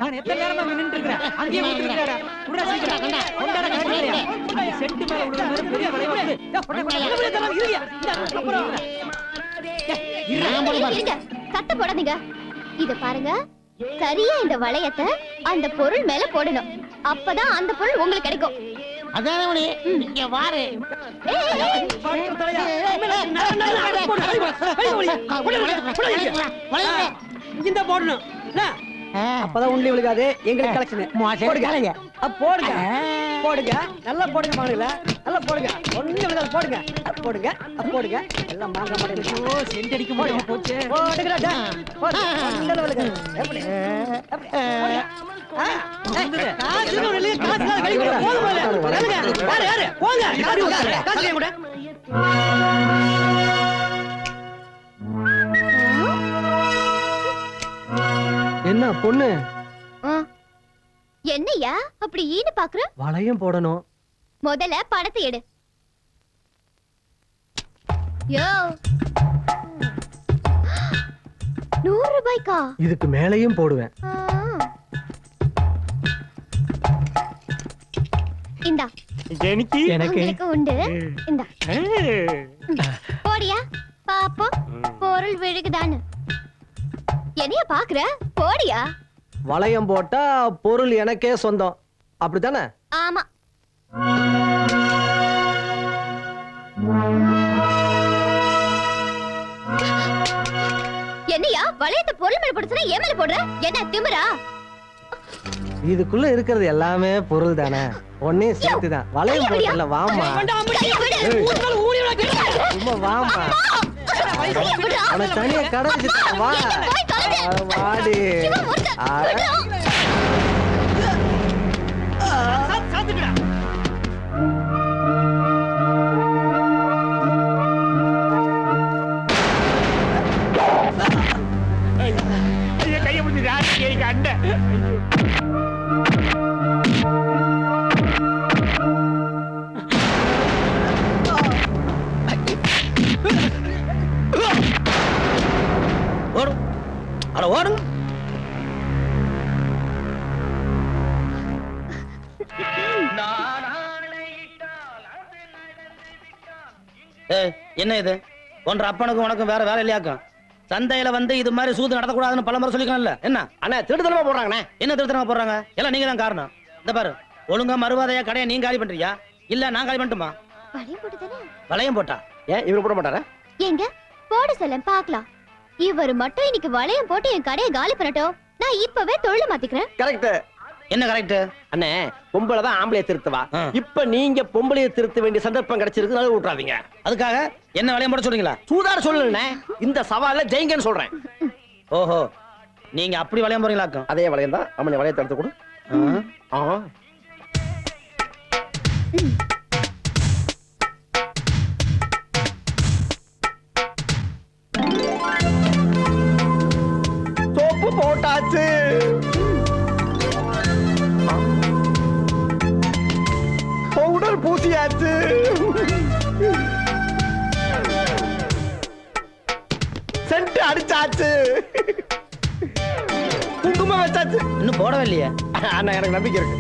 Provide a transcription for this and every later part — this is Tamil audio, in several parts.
நான் எத்தனை நேரமா நின்னுட்டு இருக்கேன். அங்கேயே விட்டுறாடா. புடா சீக்கிரம் கொண்டாட கட்டியா. செட்டு மேல உள்ள பெரிய வளைய வந்து. இருங்க. அப்புறம் சத்த போடாதீங்க. இத பாருங்க, சரியா இந்த வளையத்தை அந்த பொருள் மேல போடணும். அப்பதான் அந்த பொருள் உங்களுக்கு கிடைக்கும். அதானே இங்க வாரு. இந்த போடணும். அப்பதான் உண்டி விழுகாது. எங்களுக்கு கலெக்ஷன் போடுங்க. போடுங்க போடுங்க, நல்லா போடுங்க. மாடுல நல்லா போடுங்க. ஒண்ணு விழுகாது. போடுங்க போடுங்க போடுங்க. எல்லாம் மாங்க மாட்டேங்குது. சென்ட் அடிக்க முடியாம போச்சு. போடுங்கடா. போடு. ஒண்ணு விழுகாது. எப்படி எப்படி போடுங்க. காசு ஒரு காசு வெளிய போடு. போங்க. யாரு போங்க. காசு கூட என்ன பொண்ணு? என்னையா அப்படி ஈடு பாக்குற? வளையம் போடணும். முதல்ல பணத்தை எடு. யோ 100 ரூபாய்க்கா? இதுக்கு மேலையும் போடுவேன். இந்தா. எனக்கு உண்டு. இந்தா. போடியா பாப்போம் பொருள் விழுகுதான்னு. என்னைய பாக்குற? போடியா. வளையம் போட்டா பொருள் எனக்கே சொந்தம், அப்படித்தானே? ஆமா. என்னையா வளையத்தை பொருள் மேல போடுறா, ஏன் மேல போடுற? என்ன திமிரா? இதுக்குள்ள இருக்கிறது எல்லாமே பொருள் தானே, ஒன்னே சேர்த்து தான். வளையம் போடல. வாமா சும்மா வாமா. அவனை தனியா கடை வச்சுட்டா. வா வாடி. கைய முடிஞ்சு அண்ட ஓடும். என்ன இது? ஒன்ற அப்பனுக்கும் உனக்கும் வேற வேலை இல்லையாக்கும். சந்தையில வந்து இது மாதிரி சூது நடத்தக்கூடாதுன்னு பல முறை சொல்லிக்கலாம்ல. என்ன அண்ணா திருத்தனமா போடுறாங்கண்ணே. என்ன திருத்தனமா போடுறாங்க? எல்லாம் நீங்க தான் காரணம். இந்த பாரு, ஒழுங்கா மறுவாதையா கடையை நீங்க காலி பண்றியா இல்ல நான் காலி பண்ணட்டுமா? வளையம் போட்டா ஏன் இவரு போட மாட்டாரா? எங்க போட சொல்ல பாக்கலாம். இவர் மட்டும் இன்னைக்கு வளையம் போட்டு என் கடையை காலி பண்ணட்டும். நான் இப்பவே தொழில் மாத்திக்கிறேன். கரெக்ட். என்ன கரெக்ட்? அண்ணே பொம்பளை தான் ஆம்பளைய திருத்துவா. இப்ப நீங்க பொம்பளைய திருத்த வேண்டிய சந்தர்ப்பம் கிடைச்சிருக்கு, நல்லா விட்டுறாதீங்க. அதுக்காக என்ன வளையம் போட சொல்றீங்களா? சூதார சொல்லணுண்ணே. இந்த சவால்ல ஜெயிங்கன்னு சொல்றேன். ஓஹோ, நீங்க அப்படி வளையம் போறீங்களாக்கும்? அதே வளையம் தான். அம்மனை வளையத்தை எடுத்து கொடு. சோப்பு போட்டாச்சு. பவுடர் பூசியாச்சு. சென்ட் அடிச்சாச்சு. குங்குமம் வச்சாச்சு. இன்னும் போடவே இல்லையே. அண்ணா எனக்கு நம்பிக்கை இருக்கு.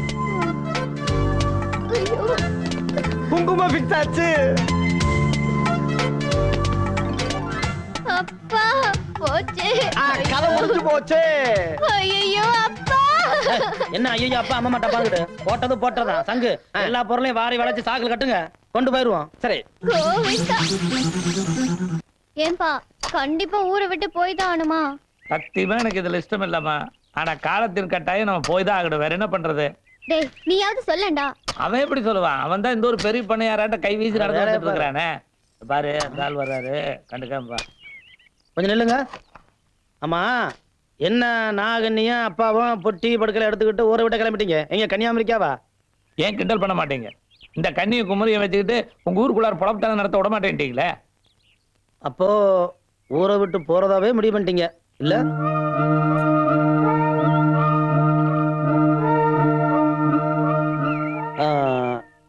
குங்குமம் ஃபிக்ஸ் ஆச்சு. அப்பா போச்சு. கதை முடிஞ்சு போச்சு. ஐயோ அப்பா. என்ன ஐயோ அப்பா அம்மா மாட்டா பாக்குது. போட்டது போட்டதா சங்கு. எல்லா பொருளையும் வாரி வளைச்சு சாக்குல கட்டுங்க, கொண்டு போயிருவோம். சரி. ஏன்பா கண்டிப்பா ஊரை விட்டு போய் தான் ஆனுமா? சத்தியமா எனக்கு இதுல இஷ்டம் இல்லம்மா. ஆனா காலத்தின் கட்டாயம் நம்ம போய் தான் ஆகணும். வேற என்ன பண்றது? டேய் நீயாவது சொல்லண்டா. அவன் எப்படி சொல்லுவான்? அவன் தான் இந்த ஒரு பெரிய பண்ணையாராட்ட கை வீசி நடந்து இருக்கிறானே. பாரு அந்த ஆள் வர்றாரு, கண்டுக்காம கொஞ்சம் நில்லுங்க. ஆமா, என்ன நாகன்னியும் அப்பாவும் பொட்டி படுக்கலை எடுத்துக்கிட்டு ஊரை விட்ட கிளம்பிட்டீங்க? எங்க கன்னியாகுமரிக்காவா? ஏன் கிண்டல் பண்ண மாட்டீங்க? இந்த கன்னியை குமரியை வச்சுக்கிட்டு உங்க ஊருக்குள்ளார புலப்பத்தான நடத்த விட மாட்டேன்ட்டீங்களே. அப்போ ஊரை விட்டு போறதாவே முடிவு பண்ணிட்டீங்க இல்ல?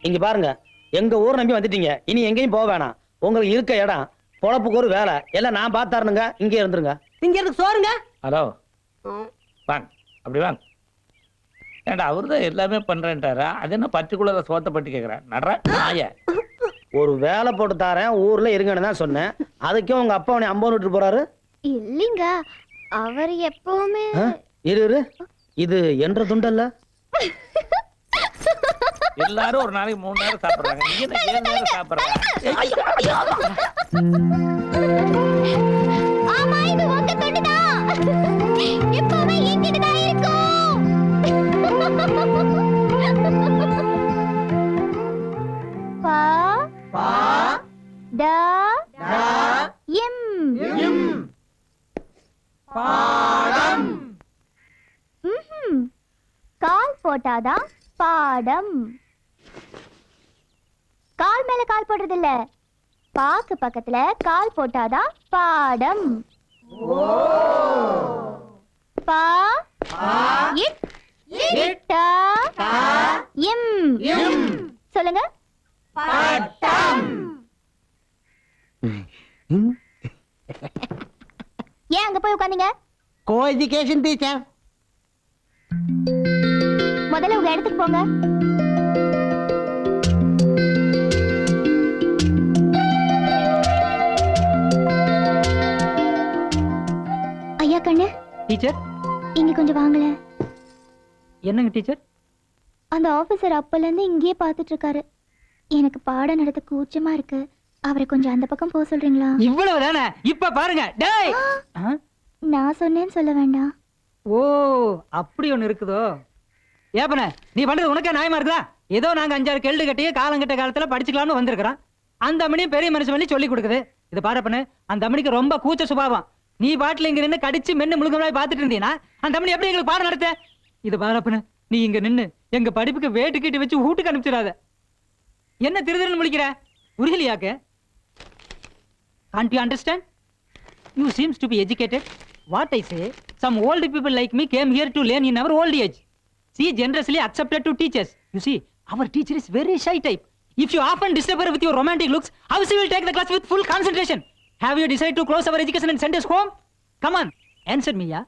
இங்க பாருங்க, எங்க ஊர் நம்பி வந்துட்டீங்க. இனி எங்கேயும் போக வேணாம். உங்களுக்கு இருக்க இடம், பொழப்புக்கு ஒரு வேலை எல்லாம் நான் பார்த்தாருனுங்க. இங்கே இருந்துருங்க. இங்க இருந்து சோறுங்க. ஹலோ வாங்க, அப்படி வாங்க. ஏன்டா அவரு தான் எல்லாமே பண்றேன்ட்டாரா? அது என்ன பர்டிகுலரா சோத்தை பட்டி கேக்குறேன் நடுற நாய. ஒரு வேலை போட்டு தாரேன் ஊர்ல இருங்கன்னு தான் சொன்னேன். அதுக்கே உங்க அப்பா உன்னை அம்பன் விட்டு போறாரு. இல்லைங்க, அவர் எப்பவுமே இரு இது என்ற துண்டல்ல. எல்லாரும் ஒரு நாளைக்கு 3 நேரம் சாப்பிடுறாங்க, நீ என்ன 7 நேரம் சாப்பிடுற? ஆமா, இது உங்க தொண்டுதான். எப்பவுமே என்கிட்ட தான் இருக்கும். பா பா ட ட எம் எம் பாடம். கால் போட்டாதான் பாடம். கால் மேல கால் போடுறது இல்ல, பாக்கு பக்கத்துல கால் போட்டாதான் பாடம். பா இட் ட எம் எம் சொல்லுங்க. பட்டம். ஏன் அங்க போய் உட்கார்ந்தீங்க? Co education teacher. முதல்ல உங்க இடத்துக்கு போங்க. ஐயா கண்ணு, டீச்சர் இங்க கொஞ்சம் வாங்களேன். என்னங்க டீச்சர்? அந்த ஆபீசர் அப்பல இருந்து இங்கேயே பார்த்துட்டு இருக்காரு. எனக்கு பாடம் நடத்த கூச்சமா இருக்கு. அவரை கொஞ்சம் அந்த பக்கம் போக சொல்றீங்களா? இவ்வளவு தானே? இப்ப பாருங்க. டேய், நான் சொன்னேன்னு சொல்ல வேண்டாம். ஓ அப்படி ஒண்ணு இருக்குதோ? ஏப்பன நீ பண்றது உனக்கே நியாயமா இருக்குதா? ஏதோ நாங்க 5-6 கேள்வி கட்டியே காலங்கட்ட காலத்துல படிச்சுக்கலாம்னு வந்திருக்கிறோம். அந்த அம்மனியும் பெரிய மனுஷன் பண்ணி சொல்லி கொடுக்குது. இது பாருப்பண்ணு, அந்த அம்மனிக்கு ரொம்ப கூச்ச சுபாவம். நீ பாட்டில் இங்க நின்று கடிச்சு மென்னு முழுங்கமாய் பார்த்துட்டு இருந்தீங்கன்னா அந்த அம்மனி எப்படி எங்களுக்கு பாடம் நடத்த? இது பாருப்பண்ணு, நீ இங்க நின்னு எங்க படிப்புக்கு வேட்டு கட்டி வச்சு வீட்டுக்கு அனுப்பிச்சிடாத. என்ன திருதிருன்னு முழிக்கிற? உருகலியாக்க? Can't you understand? You seems to be educated. What I say, some old people like me came here to learn in our old age. She generously accepted to teach us. You see, our teacher is very shy type. If you often disturb her with your romantic looks, how she will take the class with full concentration? Have you decided to close our education and send us home? Come on, answer me, ya.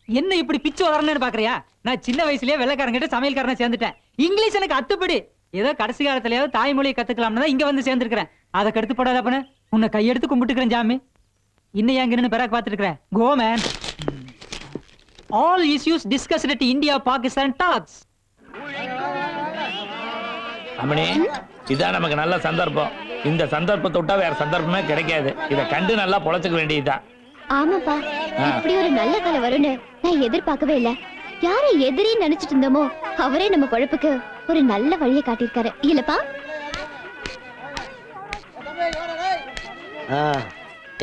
என்ன இப்படி பிச்சு வளரணும்னு பாக்குறியா? நான் சின்ன வயசுலயே வெள்ளைக்காரங்கிட்ட சமையல்காரனை சேர்ந்துட்டேன். இங்கிலீஷ் எனக்கு அத்துப்படி. ஏதோ கடைசி காலத்திலேயாவது தாய்மொழியை கத்துக்கலாம்னு தான் இங்க வந்து சேர்ந்துருக்கிறேன். அதை கடுத்து போடாதப்பன உன்னை கையெடுத்து கும்பிட்டுக்கிறேன் ஜாமி. இன்னும் எங்க நின்று பிறகு பார்த்துட்டு இருக்கிறேன். Go man. All issues discussed at India-Pakistan talks. அம்மணி, இதான் நமக்கு நல்ல சந்தர்ப்பம். இந்த சந்தர்ப்பத்தை விட்டா வேற சந்தர்ப்பமே கிடைக்காது. இதை கண்டு நல்லா பொழைச்சுக்க வேண்டியதுதான். ஆமாப்பா, இப்படி ஒரு நல்ல காலம் வரும்னு நான் எதிர்பார்க்கவே இல்ல. யாரை எதிரி நினைச்சிட்டு இருந்தோமோ அவரே நம்ம பொழப்புக்கு ஒரு நல்ல வழியை காட்டியிருக்காரு இல்லப்பா?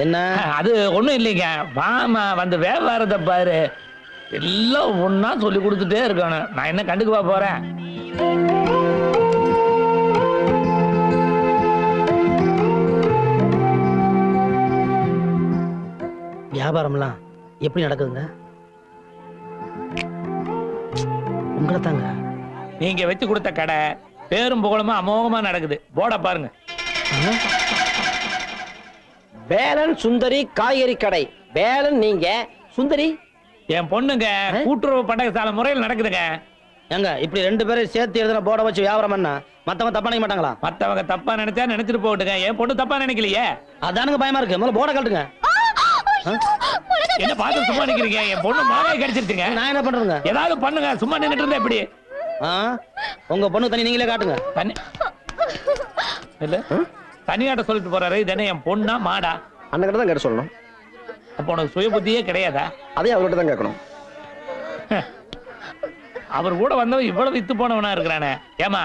என்ன? அது ஒண்ணும் இல்லைங்க. வாமா வந்து வியாபாரத்தை பாரு. எல்லாம் ஒன்னா சொல்லி கொடுத்துட்டே இருக்கணும். நான் என்ன கண்டுக்குவா போறேன்? வியாபாரம்லாம் எப்படி நடக்குதுங்க? உங்களை தாங்க. நீங்க வச்சு கொடுத்த கடை பேரும் புகழுமா அமோகமா நடக்குது. போட பாருங்க. வேலன் சுந்தரி காய்கறி கடை. வேலன் நீங்க, சுந்தரி என் பொண்ணுங்க. கூட்டுறவு பண்டக சாலை முறையில் நடக்குதுங்க. ஏங்க இப்படி 2 பேரும் சேர்த்து எழுதுன போட வச்சு வியாபாரம் பண்ணா மத்தவங்க தப்பா நினைக்க மாட்டாங்களா? மத்தவங்க தப்பா நினைச்சா நினைச்சிட்டு போட்டுங்க. என் பொண்ணு தப்பா நினைக்கலையே. அதானுங்க பயமா இருக்கு. முதல்ல போட கழட்டுங்க. என்ன பார்த்து சும்மா நிக்கிறீங்க? என் பொண்ணு மாவாய் கடிச்சிருச்சுங்க. நான் என்ன பண்றேங்க? ஏதாவது பண்ணுங்க. சும்மா நின்னுட்டு இருந்தா எப்படி? உங்க பொண்ணு தனி நீங்களே காட்டுங்க. தனி இல்ல தனியாட்ட சொல்லிட்டு போறாரு. இது என்ன என் பொண்ணா மாடா? அண்ணன் தான் கேட்ட சொல்லணும். அப்ப உனக்கு சுய புத்தியே கிடையாதா? அதே அவர்கிட்ட தான் கேட்கணும். அவர் கூட வந்தவன் இவ்வளவு வித்து போனவனா இருக்கிறானே. ஏமா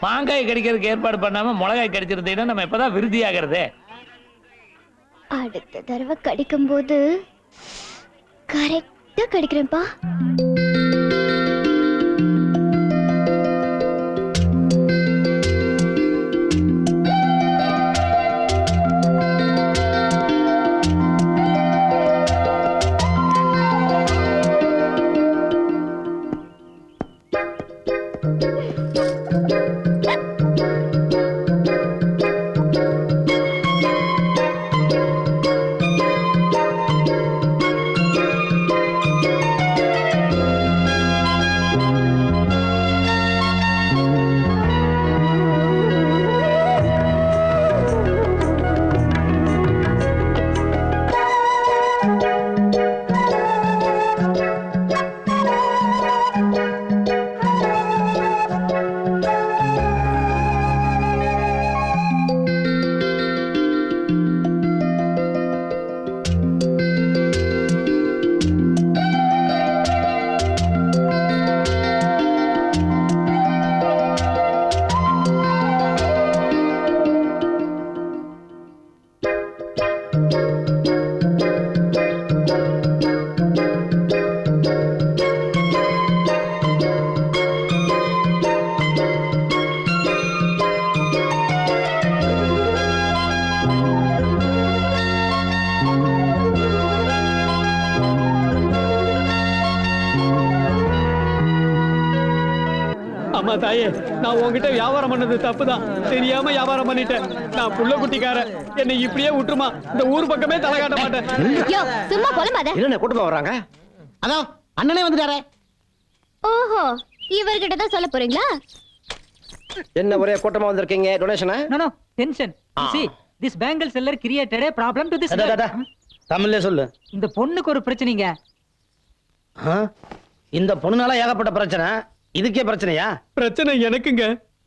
மாங்காய் கடிக்கிறதுக்கு ஏற்பாடு பண்ணாம மிளகாய் கடிச்சிருந்தீங்கன்னா நம்ம எப்பதான் விருத்தி ஆகிறது? அடுத்த தடவை கடிக்கும் போது கரெக்டா கடிக்கிறேன்ப்பா. அம்மா தாயே, நான் உன்கிட்ட வியாபாரம் பண்ணது தப்புதான். தெரியாம வியாபாரம் பண்ணிட்டேன். நான் புள்ள குட்டிக்காரன். என்னை இப்படியே விட்டுருமா. இந்த ஊர் பக்கமே தலை காட்ட மாட்டேன். யோ, சும்மா போலமாத. என்ன கூட்டமா வர்றாங்க? அதோ அண்ணனே வந்துட்டாரே. ஓஹோ, இவர்கிட்ட தான் சொல்ல போறீங்களா? என்ன ஒரே கூட்டமா வந்திருக்கீங்க? டொனேஷனா? No, tension. You see, this bangle seller created a problem to this அட, girl. அட, தமிழ்ல சொல்லு. இந்த பொண்ணுக்கு ஒரு பிரச்சனைங்க. ஆ? இந்த பொண்ணுனால ஏகப்பட்ட பிரச்சனை. இதுக்கே பிரச்சனையா? பிரச்சனை எனக்குங்க.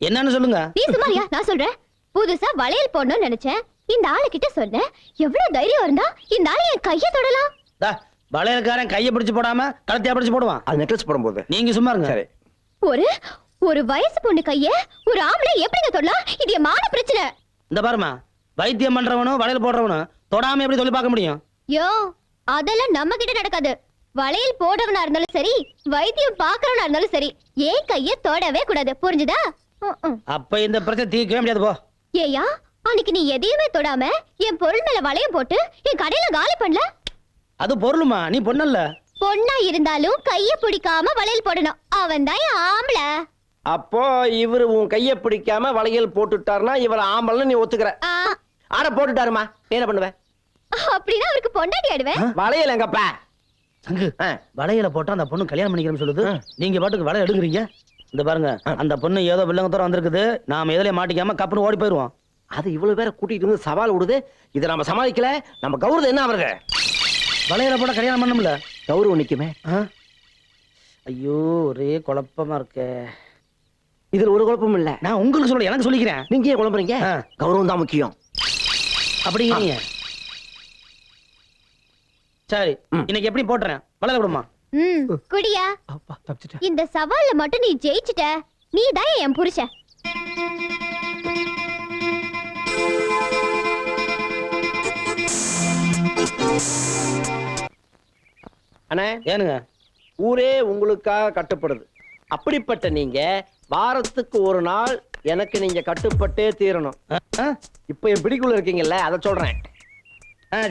என்னன்னு சொல்லுங்க. நீ சும்மாரியா, நான் சொல்றேன். புதுசா வளையல் போடணும்னு நினைச்சேன். இந்த ஆளு கிட்ட சொன்னேன். எவ்வளவு தைரியம் இருந்தா இந்த ஆளு என் கைய தொடலாம். தா, வளையல்காரன் கையை பிடிச்சு போடாம கழுத்தையா பிடிச்சு போடுவான். அது நெக்லஸ் போடும்போது. நீங்க சும்மா இருங்க. சரி. ஒரு வயசு பொண்ணு கைய ஒரு ஆம்பளை எப்படிங்க தொடலாம்? இது என் மான பிரச்சனை. இந்த பாருமா, வைத்தியம் பண்றவனும் வளையல் போடுறவனும் தொடாம எப்படி சொல்லி பார்க்க முடியும்? யோ, அதெல்லாம் நம்ம கிட்ட நடக்காது. வளையல் போடவனா இருந்தாலும் சரி, வைத்தியம் பாக்குறவனா இருந்தாலும் சரி, ஏன் கைய தொடவே கூடாது. புரிஞ்சுதா? அப்ப இந்த பிரச்சனை தீர்க்கவே முடியாது போ. ஏயா, அன்னைக்கு நீ எதையுமே தொடாம என் பொருள் மேல வளையம் போட்டு என் கடையில காலி பண்ணல. அது பொருளுமா, நீ பொண்ணல்ல. பொண்ணா இருந்தாலும் கைய பிடிக்காம வளையல் போடணும். அவன் தான் ஆம்பளை. அப்போ இவரு உன் கைய பிடிக்காம வளையல் போட்டுட்டாருன்னா இவர் ஆம்பளன்னு நீ ஒத்துக்கிற? ஆ, ஆட போட்டுட்டாருமா, நீ என்ன பண்ணுவ? அப்படின்னா அவருக்கு பொண்டாட்டி ஆடுவேன். வளையல் எங்கப்பா? சங்கு, வளையல போட்டா அந்த பொண்ணு கல்யாணம் பண்ணிக்கிறேன்னு சொல்லுது. நீங்க பாட்டுக்கு வளையல் எடுக்குறீங்க. இந்த பாருங்க, அந்த பொண்ணு ஏதோ வில்லங்கத்தோட வந்திருக்குது. நாம எதுலயே மாட்டிக்காம கப்புன்னு ஓடி போயிருவோம். அது இவ்வளவு பேரை கூட்டிட்டு வந்து சவால் விடுது. இதை நம்ம சமாளிக்கல, நம்ம கௌரவம் என்ன அவருக்கு? வளையல போட்டா கல்யாணம் பண்ணமுல கௌரவம் நிக்குமே. ஐயோ, ஒரே குழப்பமா இருக்கே. இதுல ஒரு குழப்பமும் இல்ல. நான் உங்களுக்கு சொல்ல, எனக்கு சொல்லிக்கிறேன். நீங்க ஏன் குழம்புறீங்க? கௌரவம் தான் முக்கியம். அப்படிங்கிறீங்க. சரி, இன்னைக்கு எப்படி போட்டுறேன்? வளையல விடுமா? குடியா. அப்பா தப்பிச்சிட்டேன். இந்த சவால்ல மட்டும் நீ ஜெயிச்சிட்ட, நீ தான் என் புருஷன். அண்ணே, ஏனுங்க? ஊரே உங்களுக்காக கட்டுப்படுது. அப்படிப்பட்ட நீங்க வாரத்துக்கு ஒரு நாள் எனக்கு நீங்க கட்டுப்பட்டே தீரணும். இப்ப என் பிடிக்குள்ள இருக்கீங்கல்ல, அதை சொல்றேன்.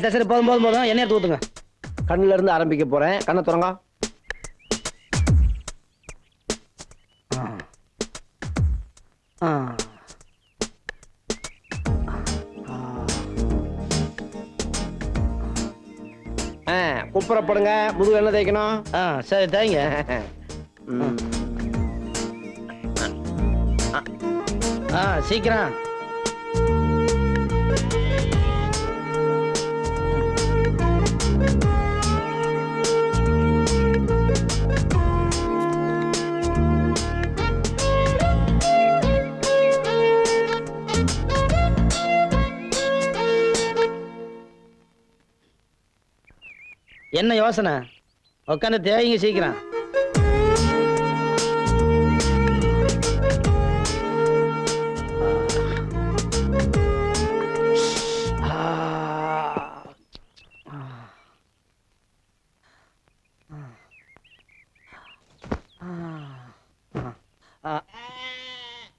சரி சரி, போதும் போதும் போதும். என்ன எடுத்து ஊத்துங்க. கண்ணுல இருந்து ஆரம்பிக்க போறேன். கண்ணை திறங்க. குப்புறப்படுங்க. முதுகு என்ன தேய்க்கணும்? சரி தேங்க. சீக்கிரம். என்ன யோசனை? உட்காந்து தேவைங்க சீக்கிரம்.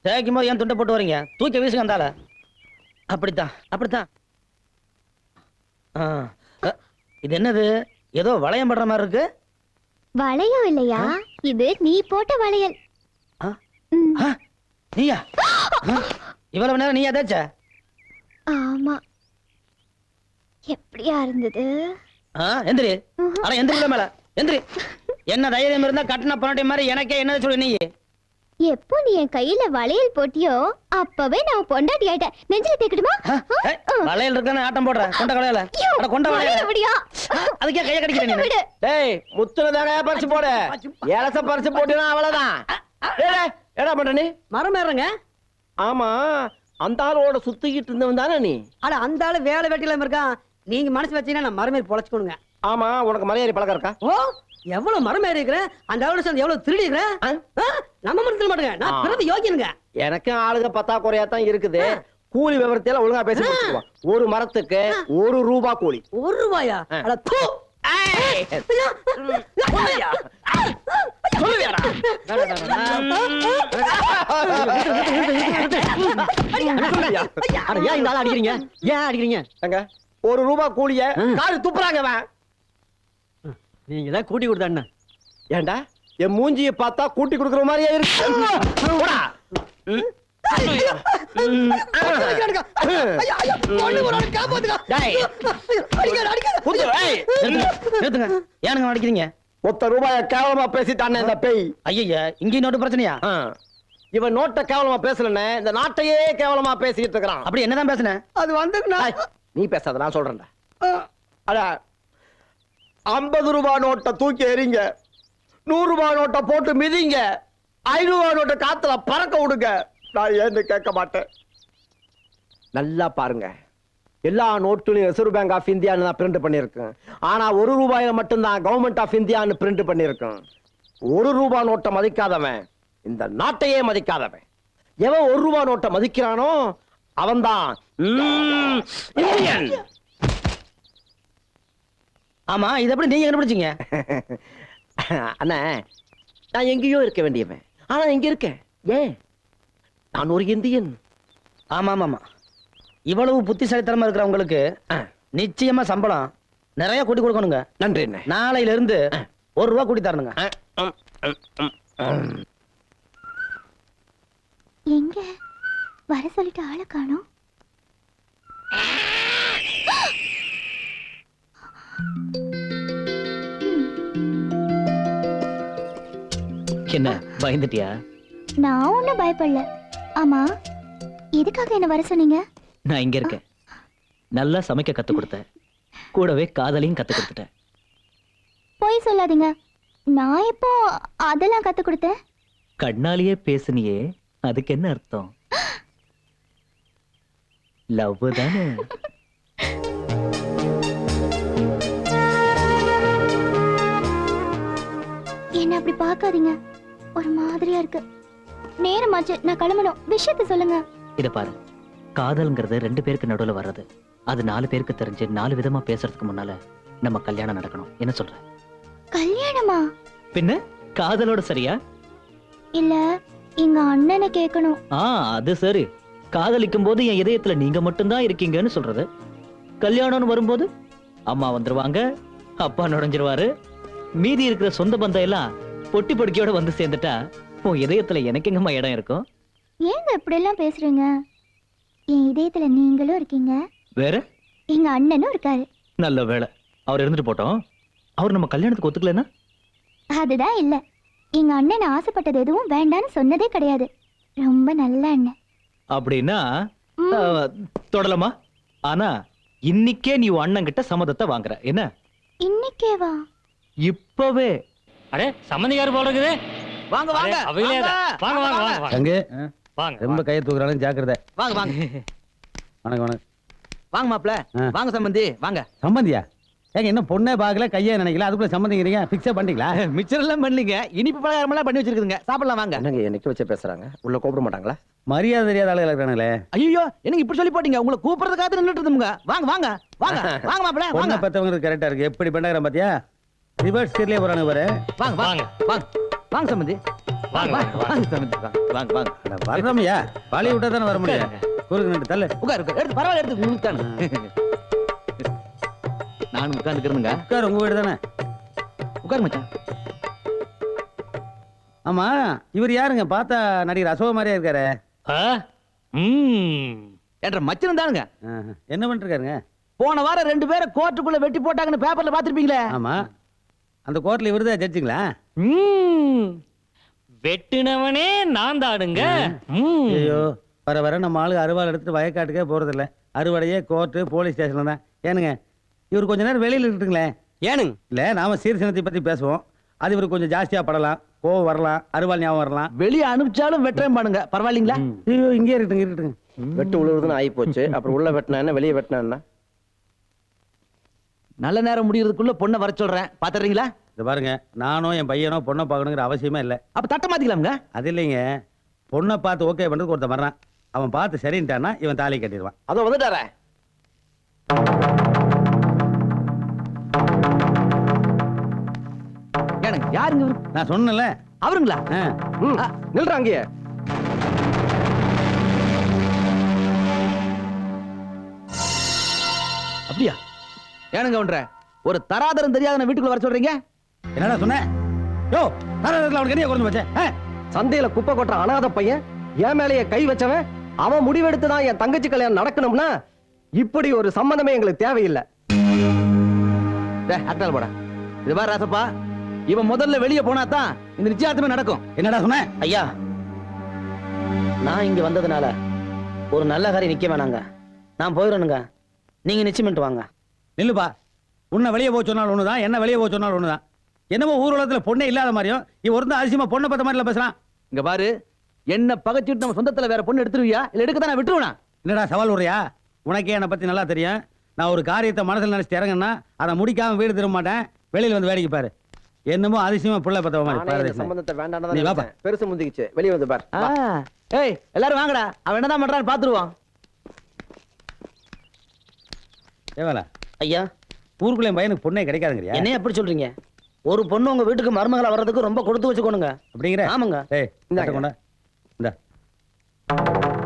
தேய்க்கும் போது ஏன் துண்டை போட்டு வரீங்க? தூக்கி வீசுங்க அந்தால. அப்படித்தான் அப்படித்தான். இது என்னது? ஏதோ வளையம் படுற மாதிரி இருக்கு. வளையம் இல்லையா, இது நீ போட்ட வளையல். நீயா? இவ்வளவு நேரம் நீ ஏதாச்ச? ஆமா. எப்படியா இருந்தது? எந்திரி. அட எந்திரி மேல எந்திரி. என்ன தைரியம் இருந்தா கட்டின பொண்ணாட்டி மாதிரி எனக்கே என்ன சொல்லு நீ? எப்போ நீ என் கையில வளையல் போட்டியோ அப்பவே நான் பொண்டாட்டி ஆயிட்டேன். நெஞ்சில தேக்கட்டுமா? வளையல் இருக்கானே ஆட்டம் போடுறேன். கொண்ட கடையில. அட கொண்ட வளையல். அப்படியா? அதுக்கே கைய கடிக்கிறேன் நீ. டேய், முத்துனதாங்க பறிச்சு போடு. ஏலச பறிச்சு போட்டினா அவ்வளவுதான். டேய், என்ன பண்ற நீ? மரம் ஏறுறங்க. ஆமா, அந்த ஆளோட சுத்திக்கிட்டு இருந்தவன் தானே நீ? அட, அந்த ஆளு வேலை வெட்டில இருக்கான். நீங்க மனசு வச்சீங்கன்னா நான் மரமேறி பொழைச்சுக்கணுங்க. ஆமா, உனக்கு மலையாளி பழக்கம் இருக்கா? ஓ, எவ்வளவு மரம் ஏறி இருக்கிறேன். அந்த ஆளோட சேர்ந்து எவ்வளவு திருடி இருக்கிறேன். நம்ம மரத்துல மாட்டுங்க. நான் பிறந்த யோகியனுங்க. எனக்கு ஆளுங்க பத்தாக்குறையா தான் இருக்குது. கூலி விவரத்தையெல்லாம் ஒழுங்கா பேசி முடிச்சுக்குவோம். ஒரு மரத்துக்கு 1 ரூபா கூலி. 1 ரூபாயா? அட தூ. அடிக்கிறீங்க? ஏன் அடிக்கிறீங்க? 1 ரூபா கூலிய காடு துப்புறாங்க. நீங்க தான் கூட்டி கொடுத்தா. ஏண்டா என் மூஞ்சியை பார்த்தா கூட்டி கொடுக்குற மாதிரியே இருக்கு போடா. டேய், குத்து, ஏய். நிறுத்துங்க ஏனுங்க அடிக்கிறீங்க? ஒத்த ரூபாய கேவலமா பேசிட்டானே இந்த பேய். ஐயா இங்கேயும் நோட்டு பிரச்சனையா? ஆ. இவன் நோட்டை கேவலமா பேசலன்னு இந்த நாட்டையே கேவலமா பேசிட்டு இருக்கிறான். அப்படி என்னதான் பேசுனேன்? அது வந்துங்கண்ணா. டேய், நீ பேசாத, நான் சொல்றேன்டா. அட 50 ரூபாய் நோட்டை தூக்கி எறிங்க, 100 ரூபாய் நோட்டை போட்டு மிதிங்க, 500 ரூபாய் நோட்டை காத்துல பறக்க விடுங்க, நான் ஏன்னு கேட்க மாட்டேன். நல்லா பாருங்க, எல்லா நோட்டுலையும் ரிசர்வ் பேங்க் ஆஃப் இந்தியான்னு தான் பிரிண்ட் பண்ணியிருக்கேன். ஆனா 1 ரூபாயில மட்டும்தான் கவர்மெண்ட் ஆஃப் இந்தியான்னு பிரிண்ட் பண்ணியிருக்கேன். 1 ரூபாய் நோட்டை மதிக்காதவன் இந்த நாட்டையே மதிக்காதவன். எவன் 1 ரூபாய் நோட்டை மதிக்கிறானோ அவன்தான் இந்தியன். ஆமா இது எப்படி நீங்க கண்டுபிடிச்சீங்க? அண்ணா, நான் எங்கேயோ இருக்க வேண்டியவன், ஆனா எங்க இருக்கேன். ஏன்? நான் ஒரு இந்தியன். ஆமா ஆமா ஆமா இவ்வளவு புத்திசாலித்தனமா இருக்கிறவங்களுக்கு நிச்சயமா சம்பளம் நிறைய கூட்டி கொடுக்கணுங்க. நன்றி அண்ணே. நாளையில இருந்து 1 ரூபா கூட்டி தரணுங்க. எங்க வர சொல்லிட்டு ஆளை காணோம். என்ன பயந்துட்டியா? நான் ஒண்ணும் பயப்படல. ஆமா எதுக்காக என்ன வர சொன்னீங்க? நான் இங்க இருக்கேன். நல்லா சமைக்க கத்து கொடுத்தேன், கூடவே காதலையும் கத்து கொடுத்துட்டேன். போய் சொல்லாதீங்க. நான் இப்போ அதெல்லாம் கத்து கொடுத்தேன். கண்ணாலேயே பேசுனியே, அதுக்கு என்ன அர்த்தம்? லவ் தானே? என்ன அப்படி பார்க்காதீங்க, ஒரு மாதிரியா இருக்கு. நேரமாச்சு, நான் கிளம்பணும். விஷயத்தை சொல்லுங்க. இத பாரு, காதல்ங்கிறது 2 பேருக்கு நடுவுல வர்றது. அது 4 பேருக்கு தெரிஞ்சு 4 விதமா பேசுறதுக்கு முன்னால நம்ம கல்யாணம் நடக்கணும். என்ன சொல்ற? கல்யாணமா? பின்ன காதலோட சரியா? இல்ல, எங்க அண்ணனை கேட்கணும். அது சரி. காதலிக்கும் போது என் இதயத்துல நீங்க மட்டும்தான் இருக்கீங்கன்னு சொல்றது. கல்யாணம்னு வரும்போது அம்மா வந்துருவாங்க, அப்பா நுழைஞ்சிருவாரு, மீதி இருக்கிற சொந்த பந்தம் எல்லாம் பொட்டி பொடிக்கையோட வந்து சேர்ந்துட்டா உன் இதயத்துல எனக்கு எங்கம்மா இடம் இருக்கும்? ஏங்க இப்படி எல்லாம் பேசுறீங்க? என் இதயத்துல நீங்களும் இருக்கீங்க, வேற எங்க அண்ணனும் இருக்காரு. நல்ல வேளை, அவர் இருந்துட்டு போட்டோம். அவர் நம்ம கல்யாணத்துக்கு ஒத்துக்கலன்னா? அதுதான் இல்ல, எங்க அண்ணன் ஆசைப்பட்டது எதுவும் வேண்டான்னு சொன்னதே கிடையாது. ரொம்ப நல்ல அண்ணன். அப்படின்னா தொடலமா? ஆனா இன்னைக்கே நீ உன் அண்ணன் கிட்ட சம்மதத்தை வாங்குற என்ன? இன்னைக்கேவா? இப்பவே. அடே சம்மந்தியார் போல இருக்குது. வாங்க வாங்க அவையிலே வாங்க வாங்க வாங்க வாங்க அங்க வாங்க. ரொம்ப கையை தூக்குறாலும் ஜாக்கிரதை. வாங்க வாங்க வணக்கம் வணக்கம். வாங்க மாப்ள, வாங்க சம்பந்தி வாங்க. சம்பந்தியா? ஏங்க இன்னும் பொண்ணே பார்க்கல, கையே நினைக்கல, அதுக்குள்ள சம்பந்திக்கிறீங்க? பிக்ஸே பண்ணிட்டீங்களா? மிச்சர் எல்லாம் பண்ணலீங்க, இனிப்பு பலகாரம் எல்லாம் பண்ணி வச்சிருக்குதுங்க, சாப்பிடலாம் வாங்க. என்னங்க என்னைக்கு வச்சு பேசுறாங்க? உள்ள கூப்பிட மாட்டாங்களா? மரியாதை தெரியாத ஆளுகள் இருக்கிறாங்களே. ஐயோ எனக்கு இப்படி சொல்லி போட்டீங்க, உங்களை கூப்பிடுறதுக்காக நின்னுட்டு இருந்தோம்ங்க. வாங்க வாங்க வாங்க வாங்க மாப்ள பொண்ணை வாங்க பெற்றவங்களுக்கு கரெக்டா இருக்கு. எப்படி பண்ணாங்க பாத்தியா? ரிவர்ஸ் கீர்லயே போறானு பாரு. வாங்க வாங்க வாங்க வாங்க சம்பந்தி வாங்க வாங்க சம்பந்தி வாங்க வாங்க. வரணுமையா? பாலி விட்டா தானே வர முடியும். குறுக்கு நின்று தள்ளு. உட்காரு எடுத்து பரவாயில்ல, எடுத்து உங்களுக்கு தானே. நானும் உட்காந்துக்கிறேனுங்க. உட்காரு, உங்க வீடு தானே. உட்காரு மச்சான். ஆமா இவர் யாருங்க? பார்த்தா நடிகர் அசோக மாதிரியா இருக்காரு. என்ற மச்சன் தானுங்க. என்ன பண்ணிட்டு இருக்காருங்க? போன வாரம் 2 பேரை கோர்ட்டுக்குள்ள வெட்டி போட்டாங்கன்னு பேப்பர்ல பாத்திருப்பீங்களே. ஆமா, அந்த கோர்ட்ல இவருதான் ஜட்ஜுங்களா? வெட்டுனவனே நான் தாடுங்க. ஐயோ, வர வர நம்ம ஆளு அறுவாள் எடுத்துட்டு வயக்காட்டுக்கே போறது இல்ல. அறுவடையே கோர்ட்டு போலீஸ் ஸ்டேஷன்ல தான். ஏனுங்க இவர் கொஞ்ச நேரம் வெளியில இருக்கட்டுங்களேன். ஏனுங்க இல்ல, நாம சீர்திருத்தத்தை பத்தி பேசுவோம். அது இவருக்கு கொஞ்சம் ஜாஸ்தியா படலாம், கோவம் வரலாம், அறுவாள் ஞாபகம் வரலாம். வெளியே அனுப்பிச்சாலும் வெட்டுறேன் பாருங்க, பரவாயில்லைங்களா? ஐயோ, இங்கே இருக்கட்டுங்க இருக்கட்டுங்க. வெட்டு உழுவுதுன்னு ஆகி போச்சு. அப்புறம் உள்ள வெட்டினா என்ன, வெளியே வெட்டினா என்ன? நல்ல நேரம் முடியறதுக்குள்ள பொண்ணை வர சொல்றேன், பாத்துறீங்களா? இது பாருங்க, நானோ என் பையனோ பொண்ணை பார்க்கணுங்கிற அவசியமே இல்லை. அப்ப தட்ட மாத்திக்கலாம்ங்க. அது இல்லைங்க, பொண்ணை பார்த்து ஓகே பண்றதுக்கு ஒருத்தன் வர்றான். அவன் பார்த்து சரின்ட்டான்னா இவன் தாலி கட்டிடுவான். அதோ வந்துட்டாரே. ஏனுங்க யாருங்க இவரு? நான் சொன்னேன்ல. அவருங்களா? நில்றாங்க. அப்படியா? ஏனுங்க ஒன்ற ஒரு தராதரம் தெரியாத வீட்டுக்குள்ள வர சொல்றீங்க? என்னடா சொன்ன? யோ அவனுக்கு என்ன குறைஞ்சு வச்சேன்? சந்தையில குப்பை கொட்டுற அனாதை பையன் என் மேலேயே கை வச்சவன் அவன் முடிவெடுத்துதான் என் தங்கச்சி கல்யாணம் நடக்கணும்னா இப்படி ஒரு சம்பந்தமே எங்களுக்கு தேவையில்லை. அட்டால் போடா. இது பாரு ராசப்பா, இவன் முதல்ல வெளியே போனா தான் இந்த நிச்சயார்த்தமே நடக்கும். என்னடா சொன்ன? ஐயா, நான் இங்க வந்ததுனால ஒரு நல்ல காரியம் நிக்க வேணாங்க. நான் போயிடணுங்க. நீங்க நிச்சயமிட்டு வாங்க. நில்லுப்பா. உன்னை வெளியே போக சொன்னாலும் ஒண்ணுதான், என்ன வெளியே போக சொன்னாலும் ஒண்ணுதான். என்னமோ ஊர் உலகத்துல பொண்ணே இல்லாத மாதிரியும் இவன் ஒருத்தன் அதிசயமா பொண்ணை பத்த மாதிரி பேசுறான். இங்க பாரு, என்ன பகைச்சிட்டு நம்ம சொந்தத்துல வேற பொண்ணு எடுத்துருவியா இல்ல எடுக்கதான் நான் விட்டுருவேனா? என்னடா சவால் விடுறியா? உனக்கே என்னை பத்தி நல்லா தெரியும். நான் ஒரு காரியத்தை மனசுல நினைச்சிட்டு இறங்கன்னா அதை முடிக்காம வீடு திரும்ப மாட்டேன். வெளியில வந்து வேடிக்கை பாரு. என்னமோ அதிசயமா புள்ள பத்த மாதிரி சம்பந்தத்தை நீ வாப்பா. வேண்டாம், பெருசு முந்திக்கிச்சு, வெளியே வந்து பார். ஏய் எல்லாரும் வாங்கடா, அவன் என்னதான் பண்றான்னு பாத்துருவான். ஏவாலா, ஐயா, ஊருக்குள்ள என் பையனுக்கு பொண்ணே கிடைக்காதுங்கறியா? என்ன எப்படி சொல்றீங்க? ஒரு பொண்ணு உங்க வீட்டுக்கு மருமகளா வர்றதுக்கு ரொம்ப கொடுத்து வச்சுக்கோணுங்க. அப்படிங்கிற? ஆமாங்க. ஏய் இந்தாங்க கொண்டா. இந்தா.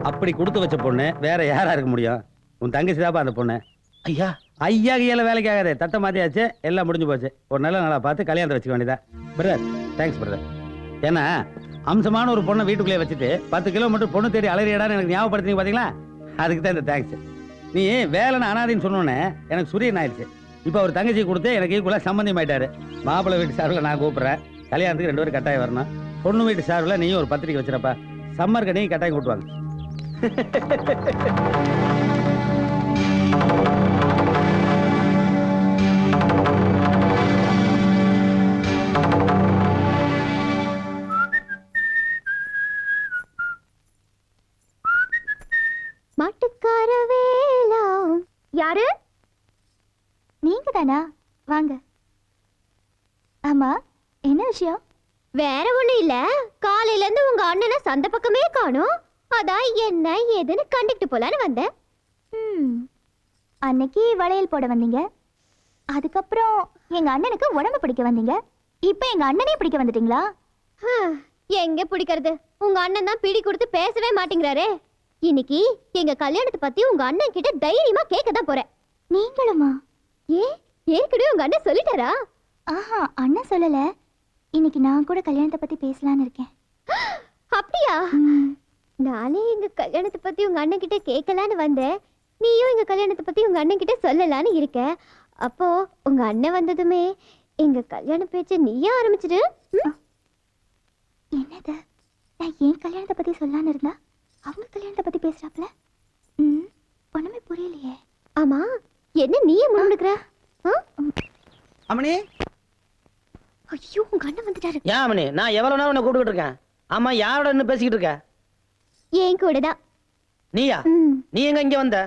அப்படி கொடுத்து வச்ச பொண்ணு வேற யாரா இருக்க முடியும்? உன் தங்கச்சி தாப்பா அந்த பொண்ணு. ஐயா, ஐயா கையில வேலைக்கு ஆகாது. தட்டை மாத்தியாச்சு, எல்லாம் முடிஞ்சு போச்சு. ஒரு நல்ல நாளா பார்த்து கல்யாணத்தை வச்சுக்க வேண்டியதா. Brother, thanks brother. ஏன்னா அம்சமான ஒரு பொண்ணை வீட்டுக்குள்ளே வச்சுட்டு 10 கிலோமீட்டர் பொண்ணு தேடி அலையிடான்னு எனக்கு ஞாபகப்படுத்தினீங்க பாத்தீங்களா? அதுக்கு தான் இந்த தேங்க்ஸ். நீ வேலைன்னு அனாதின்னு சொன்னோன்னே எனக்கு சூரியன் ஆயிடுச்சு. இப்போ அவர் தங்கச்சி கொடுத்து எனக்கு ஈக்குவலா சம்பந்தம் ஆயிட்டாரு. மாப்பிள்ளை வீட்டு சார்பில் நான் கூப்பிடுறேன். கல்யாணத்துக்கு 2 பேரும் கட்டாயம் வரணும். பொண்ணு வீட்டு சார்பில் நீயும் ஒரு பத்திரிக்கை வச்சிருப்பா. சம்மருக்கு நீங்க கட்டாயம் கூட்டுவாங்க. மாட்டுக்கார வேலா. யாரு? நீங்க தானா? வாங்க. ஆமா, என்ன விஷயம்? வேற ஒண்ணும் இல்ல, காலையில இருந்து உங்க அண்ணனை சந்தை பக்கமே காணோம். அதான் என்ன ஏதுன்னு கண்டுக்கிட்டு போலான்னு வந்தேன். அன்னைக்கு வளையல் போட வந்தீங்க, அதுக்கப்புறம் எங்க அண்ணனுக்கு உடம்பு பிடிக்க வந்தீங்க, இப்ப எங்க அண்ணனே பிடிக்க வந்துட்டீங்களா? எங்க பிடிக்கிறது? உங்க அண்ணன் தான் பிடி கொடுத்து பேசவே மாட்டேங்கிறாரே. இன்னைக்கு எங்க கல்யாணத்தை பத்தி உங்க அண்ணன் கிட்ட தைரியமா கேட்க தான் போறேன். நீங்களுமா? ஏற்கனவே உங்க அண்ணன் சொல்லிட்டாரா? ஆஹா, அண்ணன் சொல்லல. இன்னைக்கு நான் கூட கல்யாணத்தை பத்தி பேசலான்னு இருக்கேன். அப்படியா? நானே எங்க கல்யாணத்தை பத்தி உங்க அண்ணன் கிட்ட கேட்கலான்னு வந்தேன். நீயும் எங்க கல்யாணத்தை பத்தி உங்க அண்ணன் கிட்ட சொல்லலான்னு இருக்க. அப்போ உங்க அண்ணன் வந்ததுமே எங்க கல்யாண பேச்ச நீயே ஆரம்பிச்சிடு. என்னது? நான் என் கல்யாணத்தை பத்தி சொல்லலான்னு இருந்தா அவங்க கல்யாணத்தை பத்தி பேசுறாப்ல. ஒண்ணுமே புரியலையே. ஆமா, என்ன நீயே முன்னுக்குற? அம்மணி, ஐயோ, உங்க அண்ணன் வந்துட்டாரு. ஏன் அம்மணி, நான் எவ்வளவு நேரம் உன்னை கூப்பிட்டு இருக்கேன். ஆமா, யாரோட இன்னும் பேசிக்கிட்டு இருக்க? ஏன் கூடதான். நீயா? நீ எங்க இங்க வந்த?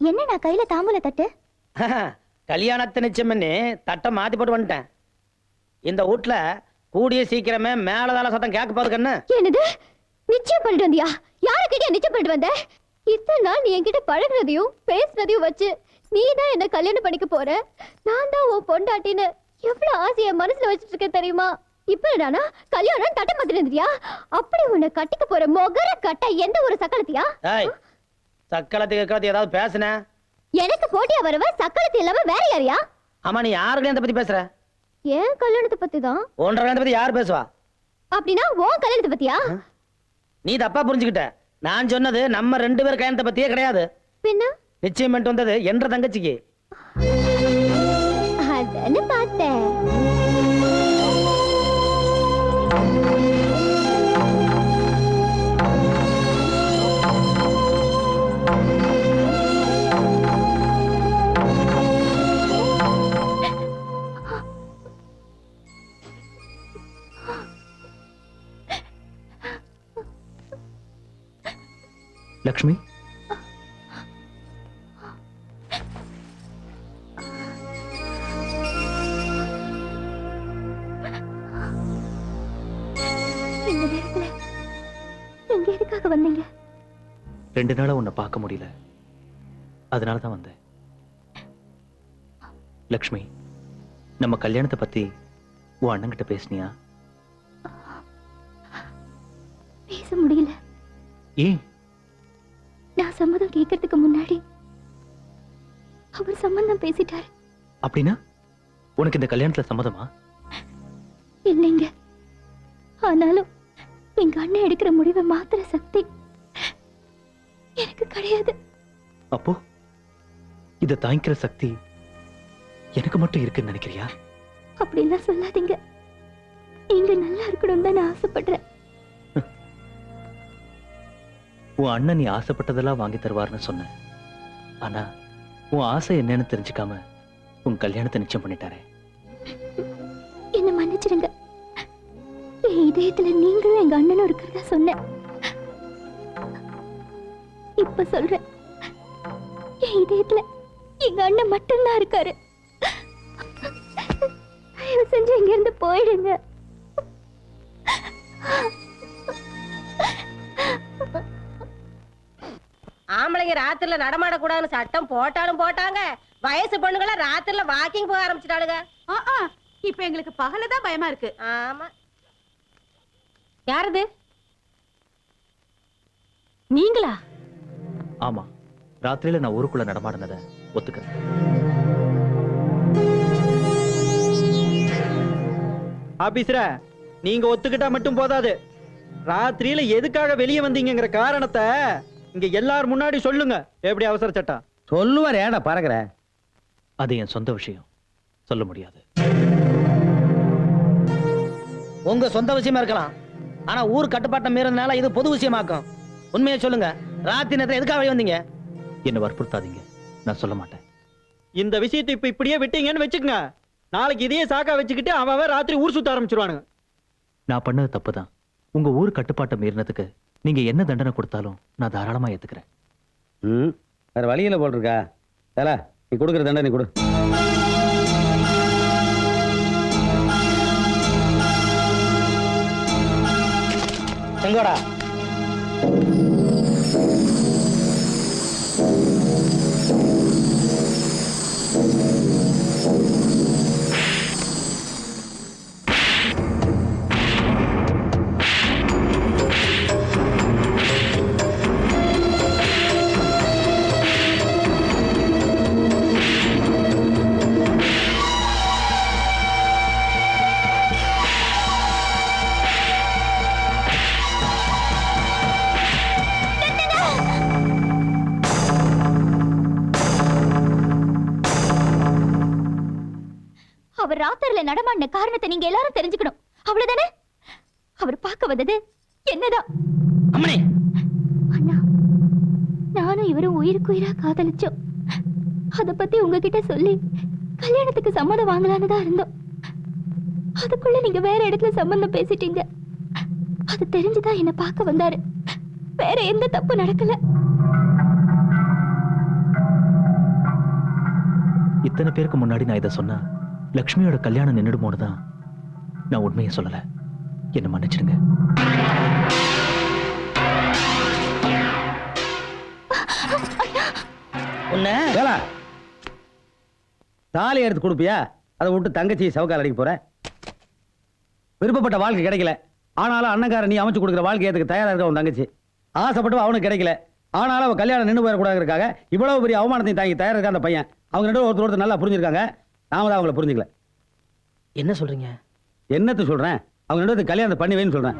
என்ன நான் கையில தாம்பூல தட்டு? கல்யாணத்தை நிச்சயம் பண்ணி தட்டை மாத்தி போட்டு வந்துட்டேன். இந்த வீட்டுல கூடிய சீக்கிரமே மேலதால சத்தம் கேட்க போறது கண்ணு. என்னது? நிச்சயம் பண்ணிட்டு வந்தியா? யாருக்கிட்டே நிச்சயம் பண்ணிட்டு வந்த? இத்தனை நாள் நீ என்கிட்ட பழகுனதையும் பேசுனதையும் வச்சு நீ தான் என்ன கல்யாணம் பண்ணிக்க போற, நான் தான் உன் பொண்டாட்டின்னு எவ்வளவு ஆசைய மனசுல வச்சுட்டு இருக்க தெரியுமா? இப்ப என்னடா கல்யாணம் தட்டை மாத்திட்டு இருந்தியா? அப்படி உன்னை கட்டிக்க போற மொகர கட்ட எந்த ஒரு சக்கலத்தியா? சக்கலத்துக்கு ஏதாவது பேசுன? எனக்கு போட்டியா வரவ சக்கலத்து இல்லாம வேற யாரையா? ஆமா, நீ யாரு கல்யாணத்தை பத்தி பேசுற? ஏன் கல்யாணத்தை பத்தி தான். ஒன்றரை கல்யாணத்தை பத்தி யாரு பேசுவா? அப்படின்னா உன் கல்யாணத்தை பத்தியா? நீ தப்பா புரிஞ்சுக்கிட்ட. நான் சொன்னது நம்ம 2 பேர் கல்யாணத்தை பத்தியே கிடையாது. பின்ன நிச்சயம் பண்ணிட்டு வந்தது என்ற தங்கச்சிக்கு. அதன்னு பார்த்தேன். லக்ஷ்மி, இந்த நேரத்துல எங்க எதுக்காக வந்தீங்க? 2 நாளா உன்னை பார்க்க முடியல, அதனாலதான் வந்தேன். லக்ஷ்மி, நம்ம கல்யாணத்தை பத்தி உன் அண்ணன்கிட்ட பேசுனியா? பேச முடியல. ஏன்? நான் சம்மதம் கேட்கறதுக்கு முன்னாடி அவர் சம்மந்தம் பேசிட்டாரு. அப்படின்னா உனக்கு இந்த கல்யாணத்துல சம்மதமா? இல்லைங்க. ஆனாலும் எங்க அண்ணன் எடுக்கிற முடிவை மாத்திர சக்தி எனக்கு கிடையாது. அப்போ இத தாங்கிக்கிற சக்தி எனக்கு மட்டும் இருக்குன்னு நினைக்கிறியா? அப்படிலாம் சொல்லாதீங்க. நீங்க நல்லா இருக்கணும் தான் நான் ஆசைப்படுறேன். உன் அண்ணன் நீ ஆசைப்பட்டதெல்லாம் வாங்கி தருவார்னு சொன்ன. ஆனா உன் ஆசை என்னன்னு தெரிஞ்சுக்காம உன் கல்யாணத்தை நிச்சயம் பண்ணிட்டாரே. என்ன மன்னிச்சிடுங்க. என் இதயத்துல நீங்களும் எங்க அண்ணனும் இருக்கிறதா சொன்னேன். இப்ப சொல்றேன், என் இதயத்துல எங்க அண்ணன் மட்டும்தான் இருக்காரு. தயவு செஞ்சு இங்க இருந்து போயிடுங்க. ஆம்பளைங்க ராத்திரில நடமாடக்கூடாதுன்னு சட்டம் போட்டாலும் போட்டாங்க. வயசு பொண்ணுங்கள ராத்திரில வாக்கிங் போக ஆரம்பிச்சிட்டாளுங்க. இப்ப எங்களுக்கு பகலதான் பயமா இருக்கு. ஆமா. யாரது? நீங்களா? ஆமா, ராத்திரியில நான் ஊருக்குள்ள நடமாடினத ஒத்துக்கிறேன். ஆபீசரா, நீங்க ஒத்துக்கிட்டா மட்டும் போதாது. ராத்திரியில எதுக்காக வெளியே வந்தீங்கங்கிற காரணத்தை இங்க எல்லார் முன்னாடி சொல்லுங்க. எப்படி அவசர சட்டம்? சொல்லுவார், ஏடா பறக்குற? அது என் சொந்த விஷயம், சொல்ல முடியாது. உங்க சொந்த விஷயமா இருக்கலாம், ஆனா ஊர் கட்டுப்பாட்டை மீறதுனால இது பொது விஷயமாக்கும். உண்மையை சொல்லுங்க, ராத்திரி நேரத்துல எதுக்காக வெளிய வந்தீங்க? என்ன வற்புறுத்தாதீங்க, நான் சொல்ல மாட்டேன். இந்த விஷயத்தை இப்ப இப்படியே விட்டீங்கன்னு வச்சுக்கங்க, நாளைக்கு இதையே சாக்கா வச்சுக்கிட்டு அவன் ராத்திரி ஊர் சுத்த ஆரம்பிச்சிருவானுங்க. நான் பண்ணது தப்புதான். உங்க ஊர் கட்டுப்பாட்டை மீறினதுக்கு நீங்க என்ன தண்டனை கொடுத்தாலும் நான் தாராளமா ஏத்துக்கிறேன். ம், வேற வழியில போட்டிருக்கா? ஏல, நீ கொடுக்குற தண்டனை கொடு. செங்கோடா, அவர் ராத்திரில நடமாடின காரணத்தை நீங்க எல்லாரும் தெரிஞ்சுக்கணும். அவ்வளவுதானே? அவர் பார்க்க வந்தது என்னதான்? அம்மனே, அண்ணா, நானும் இவரும் உயிருக்குயிரா காதலிச்சோம். அத பத்தி உங்ககிட்ட சொல்லி கல்யாணத்துக்கு சம்மதம் வாங்கலான்னு தான் இருந்தோம். அதுக்குள்ள நீங்க வேற இடத்துல சம்பந்தம் பேசிட்டீங்க. அது தெரிஞ்சுதான் என்ன பார்க்க வந்தாரு. வேற எந்த தப்பு நடக்கல. இத்தனை பேருக்கு முன்னாடி நான் இதை சொன்னா லக்ஷ்மியோட கல்யாணம் நின்னுடுமோன்னு தான் நான் உண்மையை சொல்லல. என்ன மன்னிச்சிடுங்க. உன்னை ஏலா, தாலி எடுத்து கொடுப்பியா? அதை விட்டு தங்கச்சி சவுக்கால் அடிக்க போற? விருப்பப்பட்ட வாழ்க்கை கிடைக்கல, ஆனாலும் அண்ணங்கார நீ அமைச்சு கொடுக்குற வாழ்க்கை ஏத்துக்கு தயாரா இருக்க உன் தங்கச்சி. ஆசைப்பட்டு அவனுக்கு கிடைக்கல, ஆனாலும் அவன் கல்யாணம் நின்று போயிடக்கூடாதுக்காக இவ்வளவு பெரிய அவமானத்தையும் தாங்கி தயாரா இருக்க அந்த பையன். அவங்க ரெண்டு ஒருத்தர் நல்லா புரிஞ்சிருக்காங்க, நாம தான் அவங்கள புரிஞ்சுக்கல. என்ன சொல்றீங்க? என்னத்த சொல்றேன், அவங்க ரெண்டு கல்யாணத்தை பண்ணி வைன்னு சொல்றேன்.